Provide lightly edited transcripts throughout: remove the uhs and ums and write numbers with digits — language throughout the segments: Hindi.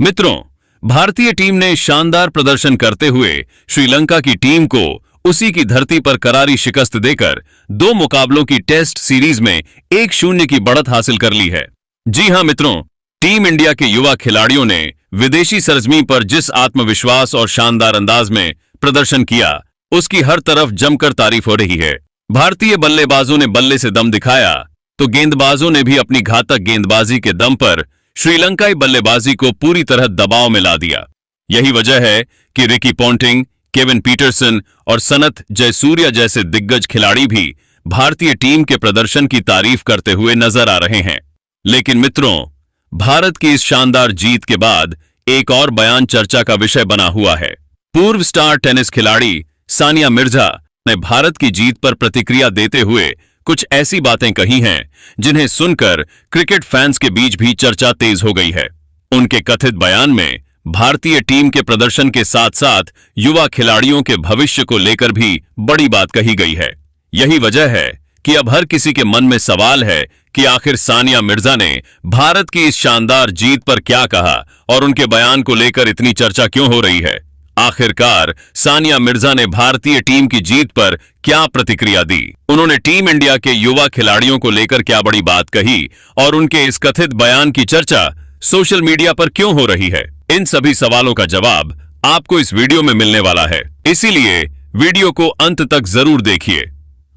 मित्रों, भारतीय टीम ने शानदार प्रदर्शन करते हुए श्रीलंका की टीम को उसी की धरती पर करारी शिकस्त देकर 2 मुकाबलों की टेस्ट सीरीज में 1-0 की बढ़त हासिल कर ली है। जी हां मित्रों, टीम इंडिया के युवा खिलाड़ियों ने विदेशी सरजमी पर जिस आत्मविश्वास और शानदार अंदाज में प्रदर्शन किया, उसकी हर तरफ जमकर तारीफ हो रही है। भारतीय बल्लेबाजों ने बल्ले से दम दिखाया तो गेंदबाजों ने भी अपनी घातक गेंदबाजी के दम पर श्रीलंकाई बल्लेबाजी को पूरी तरह दबाव में ला दिया। यही वजह है कि रिकी पोंटिंग, केविन पीटरसन और सनथ जयसूर्या जैसे दिग्गज खिलाड़ी भी भारतीय टीम के प्रदर्शन की तारीफ करते हुए नजर आ रहे हैं। लेकिन मित्रों, भारत की इस शानदार जीत के बाद एक और बयान चर्चा का विषय बना हुआ है। पूर्व स्टार टेनिस खिलाड़ी सानिया मिर्जा ने भारत की जीत पर प्रतिक्रिया देते हुए कुछ ऐसी बातें कही हैं जिन्हें सुनकर क्रिकेट फैंस के बीच भी चर्चा तेज हो गई है। उनके कथित बयान में भारतीय टीम के प्रदर्शन के साथ साथ युवा खिलाड़ियों के भविष्य को लेकर भी बड़ी बात कही गई है। यही वजह है कि अब हर किसी के मन में सवाल है कि आखिर सानिया मिर्जा ने भारत की इस शानदार जीत पर क्या कहा और उनके बयान को लेकर इतनी चर्चा क्यों हो रही है। आखिरकार सानिया मिर्जा ने भारतीय टीम की जीत पर क्या प्रतिक्रिया दी, उन्होंने टीम इंडिया के युवा खिलाड़ियों को लेकर क्या बड़ी बात कही और उनके इस कथित बयान की चर्चा सोशल मीडिया पर क्यों हो रही है, इन सभी सवालों का जवाब आपको इस वीडियो में मिलने वाला है। इसीलिए वीडियो को अंत तक जरूर देखिए।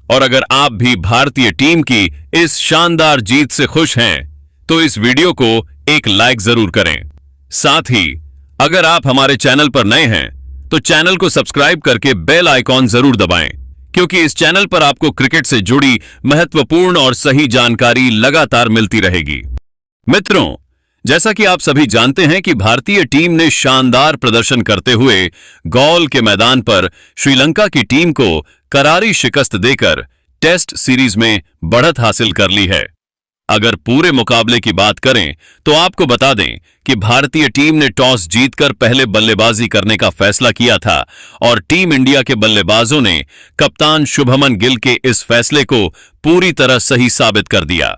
और अगर आप भी भारतीय टीम की इस शानदार जीत से खुश हैं तो इस वीडियो को एक लाइक जरूर करें। साथ ही अगर आप हमारे चैनल पर नए हैं तो चैनल को सब्सक्राइब करके बेल आइकॉन जरूर दबाएं, क्योंकि इस चैनल पर आपको क्रिकेट से जुड़ी महत्वपूर्ण और सही जानकारी लगातार मिलती रहेगी। मित्रों, जैसा कि आप सभी जानते हैं कि भारतीय टीम ने शानदार प्रदर्शन करते हुए गौल के मैदान पर श्रीलंका की टीम को करारी शिकस्त देकर टेस्ट सीरीज में बढ़त हासिल कर ली है। अगर पूरे मुकाबले की बात करें तो आपको बता दें कि भारतीय टीम ने टॉस जीतकर पहले बल्लेबाजी करने का फैसला किया था और टीम इंडिया के बल्लेबाजों ने कप्तान शुभमन गिल के इस फैसले को पूरी तरह सही साबित कर दिया।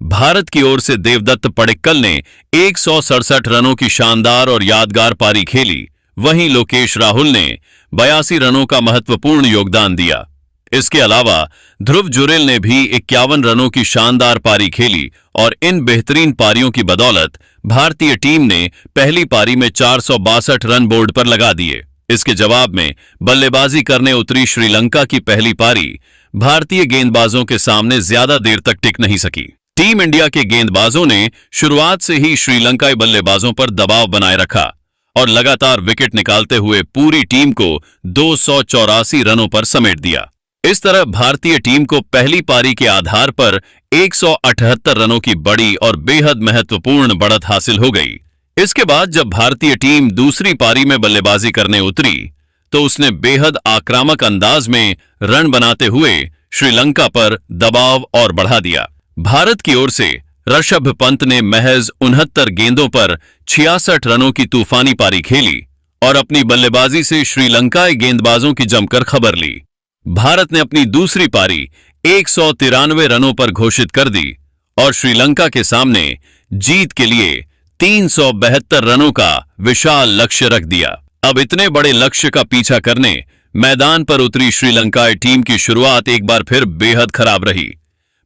भारत की ओर से देवदत्त पडिक्कल ने 167 रनों की शानदार और यादगार पारी खेली, वहीं लोकेश राहुल ने 82 रनों का महत्वपूर्ण योगदान दिया। इसके अलावा ध्रुव जुरेल ने भी 51 रनों की शानदार पारी खेली और इन बेहतरीन पारियों की बदौलत भारतीय टीम ने पहली पारी में 462 रन बोर्ड पर लगा दिए। इसके जवाब में बल्लेबाजी करने उतरी श्रीलंका की पहली पारी भारतीय गेंदबाजों के सामने ज्यादा देर तक टिक नहीं सकी। टीम इंडिया के गेंदबाजों ने शुरुआत से ही श्रीलंकाई बल्लेबाजों पर दबाव बनाए रखा और लगातार विकेट निकालते हुए पूरी टीम को 284 रनों पर समेट दिया। इस तरह भारतीय टीम को पहली पारी के आधार पर 178 रनों की बड़ी और बेहद महत्वपूर्ण बढ़त हासिल हो गई। इसके बाद जब भारतीय टीम दूसरी पारी में बल्लेबाजी करने उतरी तो उसने बेहद आक्रामक अंदाज में रन बनाते हुए श्रीलंका पर दबाव और बढ़ा दिया। भारत की ओर से ऋषभ पंत ने महज 69 गेंदों पर 66 रनों की तूफानी पारी खेली और अपनी बल्लेबाजी से श्रीलंकाई गेंदबाजों की जमकर खबर ली। भारत ने अपनी दूसरी पारी 193 रनों पर घोषित कर दी और श्रीलंका के सामने जीत के लिए 372 रनों का विशाल लक्ष्य रख दिया। अब इतने बड़े लक्ष्य का पीछा करने मैदान पर उतरी श्रीलंकाई टीम की शुरुआत एक बार फिर बेहद खराब रही।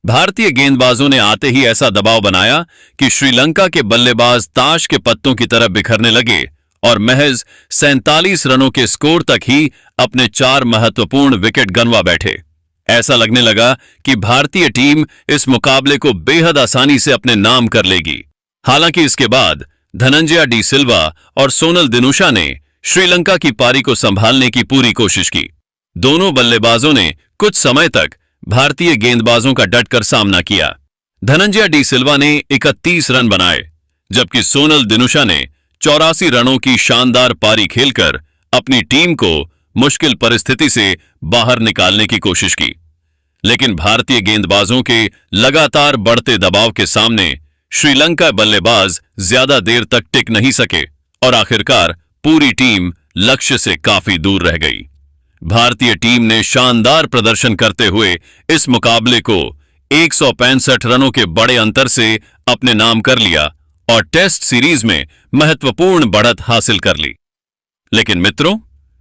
भारतीय गेंदबाजों ने आते ही ऐसा दबाव बनाया कि श्रीलंका के बल्लेबाज ताश के पत्तों की तरह बिखरने लगे और महज 47 रनों के स्कोर तक ही अपने 4 महत्वपूर्ण विकेट गंवा बैठे। ऐसा लगने लगा कि भारतीय टीम इस मुकाबले को बेहद आसानी से अपने नाम कर लेगी। हालांकि इसके बाद धनंजय डी सिल्वा और सोनल दिनुशा ने श्रीलंका की पारी को संभालने की पूरी कोशिश की। दोनों बल्लेबाजों ने कुछ समय तक भारतीय गेंदबाजों का डटकर सामना किया। धनंजय डी सिल्वा ने 31 रन बनाए, जबकि सोनल दिनुशा ने 84 रनों की शानदार पारी खेलकर अपनी टीम को मुश्किल परिस्थिति से बाहर निकालने की कोशिश की। लेकिन भारतीय गेंदबाजों के लगातार बढ़ते दबाव के सामने श्रीलंका बल्लेबाज ज्यादा देर तक टिक नहीं सके और आखिरकार पूरी टीम लक्ष्य से काफी दूर रह गई। भारतीय टीम ने शानदार प्रदर्शन करते हुए इस मुकाबले को 165 रनों के बड़े अंतर से अपने नाम कर लिया और टेस्ट सीरीज में महत्वपूर्ण बढ़त हासिल कर ली। लेकिन मित्रों,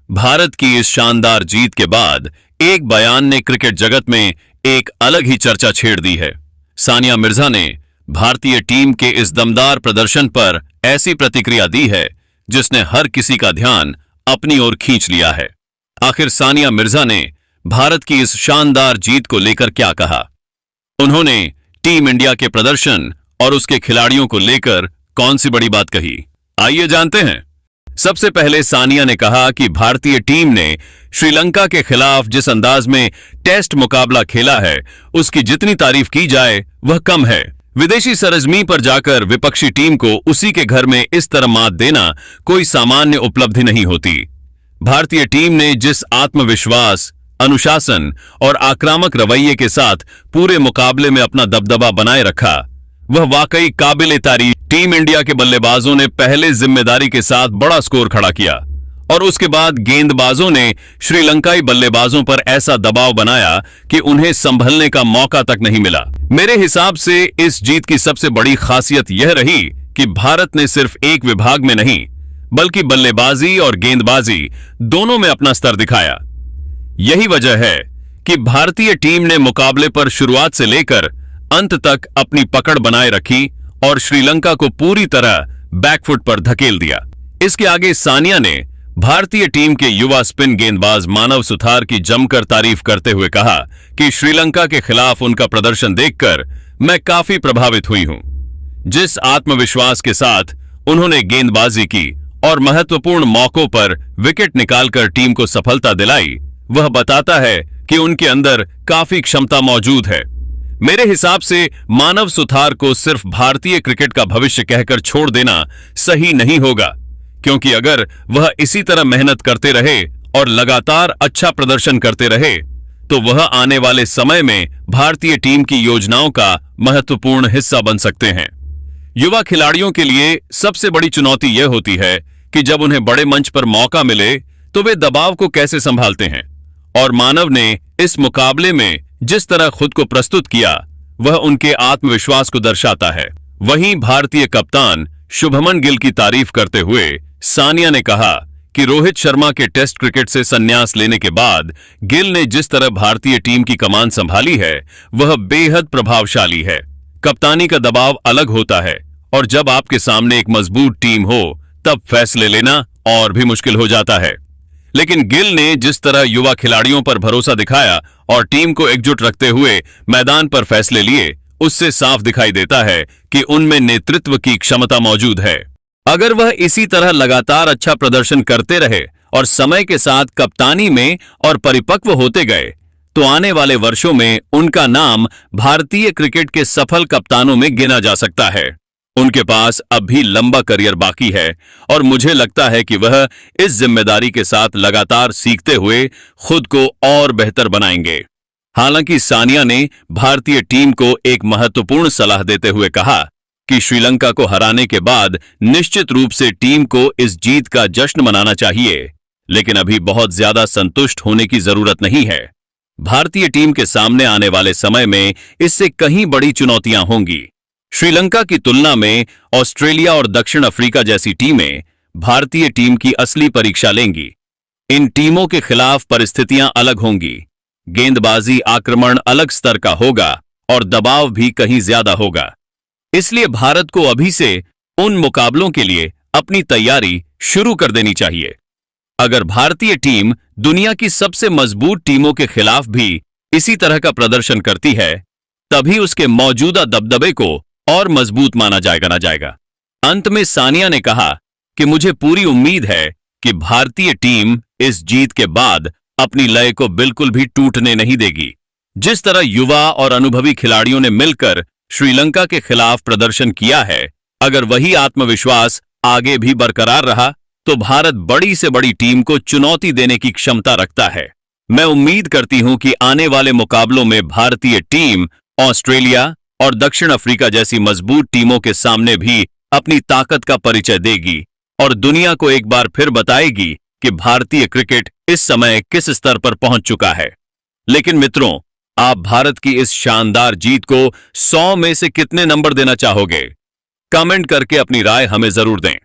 भारत की इस शानदार जीत के बाद एक बयान ने क्रिकेट जगत में एक अलग ही चर्चा छेड़ दी है। सानिया मिर्जा ने भारतीय टीम के इस दमदार प्रदर्शन पर ऐसी प्रतिक्रिया दी है जिसने हर किसी का ध्यान अपनी ओर खींच लिया है। आखिर सानिया मिर्जा ने भारत की इस शानदार जीत को लेकर क्या कहा? उन्होंने टीम इंडिया के प्रदर्शन और उसके खिलाड़ियों को लेकर कौन सी बड़ी बात कही, आइए जानते हैं। सबसे पहले सानिया ने कहा कि भारतीय टीम ने श्रीलंका के खिलाफ जिस अंदाज में टेस्ट मुकाबला खेला है, उसकी जितनी तारीफ की जाए वह कम है। विदेशी सरजमी पर जाकर विपक्षी टीम को उसी के घर में इस तरह मात देना कोई सामान्य उपलब्धि नहीं होती। भारतीय टीम ने जिस आत्मविश्वास, अनुशासन और आक्रामक रवैये के साथ पूरे मुकाबले में अपना दबदबा बनाए रखा, वह वाकई काबिल तारीफ। टीम इंडिया के बल्लेबाजों ने पहले जिम्मेदारी के साथ बड़ा स्कोर खड़ा किया और उसके बाद गेंदबाजों ने श्रीलंकाई बल्लेबाजों पर ऐसा दबाव बनाया कि उन्हें संभलने का मौका तक नहीं मिला। मेरे हिसाब से इस जीत की सबसे बड़ी खासियत यह रही कि भारत ने सिर्फ एक विभाग में नहीं, बल्कि बल्लेबाजी और गेंदबाजी दोनों में अपना स्तर दिखाया। यही वजह है कि भारतीय टीम ने मुकाबले पर शुरुआत से लेकर अंत तक अपनी पकड़ बनाए रखी और श्रीलंका को पूरी तरह बैकफुट पर धकेल दिया। इसके आगे सानिया ने भारतीय टीम के युवा स्पिन गेंदबाज मानव सुथार की जमकर तारीफ करते हुए कहा कि श्रीलंका के खिलाफ उनका प्रदर्शन देखकर मैं काफी प्रभावित हुई हूं। जिस आत्मविश्वास के साथ उन्होंने गेंदबाजी की और महत्वपूर्ण मौकों पर विकेट निकालकर टीम को सफलता दिलाई, वह बताता है कि उनके अंदर काफी क्षमता मौजूद है। मेरे हिसाब से मानव सुथार को सिर्फ भारतीय क्रिकेट का भविष्य कहकर छोड़ देना सही नहीं होगा, क्योंकि अगर वह इसी तरह मेहनत करते रहे और लगातार अच्छा प्रदर्शन करते रहे तो वह आने वाले समय में भारतीय टीम की योजनाओं का महत्वपूर्ण हिस्सा बन सकते हैं। युवा खिलाड़ियों के लिए सबसे बड़ी चुनौती यह होती है कि जब उन्हें बड़े मंच पर मौका मिले तो वे दबाव को कैसे संभालते हैं, और मानव ने इस मुकाबले में जिस तरह खुद को प्रस्तुत किया वह उनके आत्मविश्वास को दर्शाता है। वहीं भारतीय कप्तान शुभमन गिल की तारीफ करते हुए सानिया ने कहा कि रोहित शर्मा के टेस्ट क्रिकेट से संन्यास लेने के बाद गिल ने जिस तरह भारतीय टीम की कमान संभाली है वह बेहद प्रभावशाली है। कप्तानी का दबाव अलग होता है और जब आपके सामने एक मजबूत टीम हो तब फैसले लेना और भी मुश्किल हो जाता है। लेकिन गिल ने जिस तरह युवा खिलाड़ियों पर भरोसा दिखाया और टीम को एकजुट रखते हुए मैदान पर फैसले लिए, उससे साफ दिखाई देता है कि उनमें नेतृत्व की क्षमता मौजूद है। अगर वह इसी तरह लगातार अच्छा प्रदर्शन करते रहे और समय के साथ कप्तानी में और परिपक्व होते गए तो आने वाले वर्षों में उनका नाम भारतीय क्रिकेट के सफल कप्तानों में गिना जा सकता है। उनके पास अब भी लंबा करियर बाकी है और मुझे लगता है कि वह इस जिम्मेदारी के साथ लगातार सीखते हुए खुद को और बेहतर बनाएंगे। हालांकि सानिया ने भारतीय टीम को एक महत्वपूर्ण सलाह देते हुए कहा कि श्रीलंका को हराने के बाद निश्चित रूप से टीम को इस जीत का जश्न मनाना चाहिए, लेकिन अभी बहुत ज्यादा संतुष्ट होने की जरूरत नहीं है। भारतीय टीम के सामने आने वाले समय में इससे कहीं बड़ी चुनौतियां होंगी। श्रीलंका की तुलना में ऑस्ट्रेलिया और दक्षिण अफ्रीका जैसी टीमें भारतीय टीम की असली परीक्षा लेंगी। इन टीमों के खिलाफ परिस्थितियां अलग होंगी, गेंदबाजी आक्रमण अलग स्तर का होगा और दबाव भी कहीं ज्यादा होगा। इसलिए भारत को अभी से उन मुकाबलों के लिए अपनी तैयारी शुरू कर देनी चाहिए। अगर भारतीय टीम दुनिया की सबसे मजबूत टीमों के खिलाफ भी इसी तरह का प्रदर्शन करती है, तभी उसके मौजूदा दबदबे को और मजबूत माना जाएगा। अंत में सानिया ने कहा कि मुझे पूरी उम्मीद है कि भारतीय टीम इस जीत के बाद अपनी लय को बिल्कुल भी टूटने नहीं देगी। जिस तरह युवा और अनुभवी खिलाड़ियों ने मिलकर श्रीलंका के खिलाफ प्रदर्शन किया है, अगर वही आत्मविश्वास आगे भी बरकरार रहा तो भारत बड़ी से बड़ी टीम को चुनौती देने की क्षमता रखता है। मैं उम्मीद करती हूं कि आने वाले मुकाबलों में भारतीय टीम ऑस्ट्रेलिया और दक्षिण अफ्रीका जैसी मजबूत टीमों के सामने भी अपनी ताकत का परिचय देगी और दुनिया को एक बार फिर बताएगी कि भारतीय क्रिकेट इस समय किस स्तर पर पहुंच चुका है। लेकिन मित्रों, आप भारत की इस शानदार जीत को 100 में से कितने नंबर देना चाहोगे? कमेंट करके अपनी राय हमें जरूर दें।